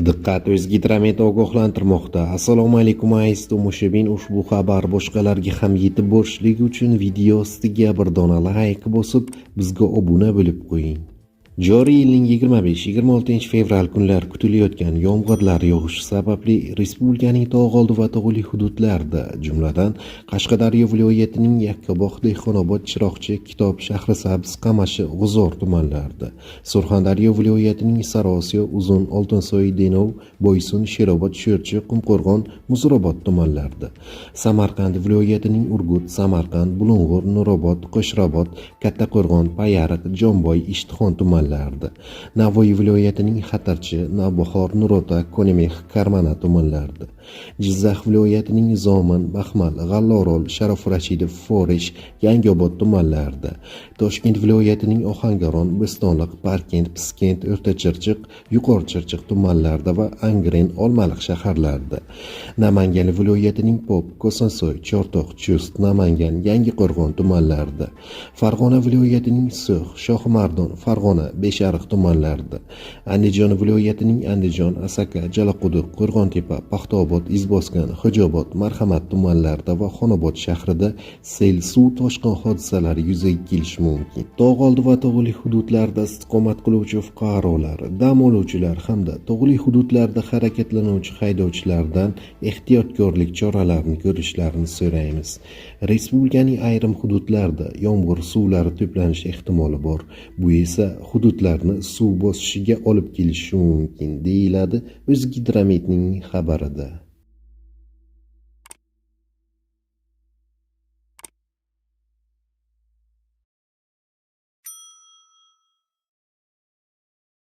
Diqqat, O'zgidromet ogohlantirmoqda. Assalomu alaykum aziz tomoshabin, ushbu xabar boshqalarga ham yetib borishligi uchun video ostiga bir dona like bosib, bizga obuna bo'lib qo'ying. Joriy yilning 25-26 fevral kunlari kutilayotgan yomg'irlar yog'ishi sababli respublikaning tog' oldi va tog'li hududlarida, jumladan Qashqadaryo viloyatining Yakkabog', Dehqonobod, Chiroqchi, Kitob, Shahrisabz, Qamashi, G'uzor tumanlarida, Surxondaryo viloyatining Sariosiyo, Uzun, Oltinsoy, Denov, Boysun, Sherobod, Sho'rchi, Qumqo'rg'on, Muzrabot tumanlarida, Samarqand viloyatining Urgut, Samarqand, Bulung'ur, Nurobod, Qo'shrabot, Kattaqo'rg'on, Payariq, Jomboy, Ishtixon tumanlarida, Navoiy viloyatining Xatarchi, Navbahor, Nurota, Ko'nemex, Karmana tumanlarida, Jizzax viloyatining Zomin, Baxmal, G'allorol, Sharof Rashidov, Forish, Yangiobod tumanlarida, Toshkent viloyatining Ohangaron, Bo'stonliq, Parkent, Piskent, O'rtachirchiq, Yuqorichirchiq tumanlarida va Angren, Olmaliq shaharlarida, Namangan viloyatining Pop, Kosonsoy, Chortoq, Chust, Namangan, Yangiqo'rg'on tumanlarida, Farg'ona viloyatining So'x, Shohimardon, Farg'ona, Beshariq tumanlarida, Andijon viloyatining Andijon, Asaka, Jalaquduq, Qo'rg'ontepa, Paxtaobod, Izboskan, Xo'jaobod, Marhamat tumanlarida va Xonobod shahrida sel, suv toshqin hodisalari yuzaga kelishi mumkin. Tog' oldi va tog'li hududlarda istiqomat qiluvchi fuqarolar, dam oluvchilar hamda tog'li hududlarda harakatlanuvchi haydovchilardan ehtiyotkorlik choralarini ko'rishlarini so'raymiz. Respublikaning ayrim hududlarida yomg'ir suvlari to'planish ehtimoli bor. Bu esa hududlarni suv bosishiga olib kelishi mumkin, deyiladi O'zgidrometning xabarida.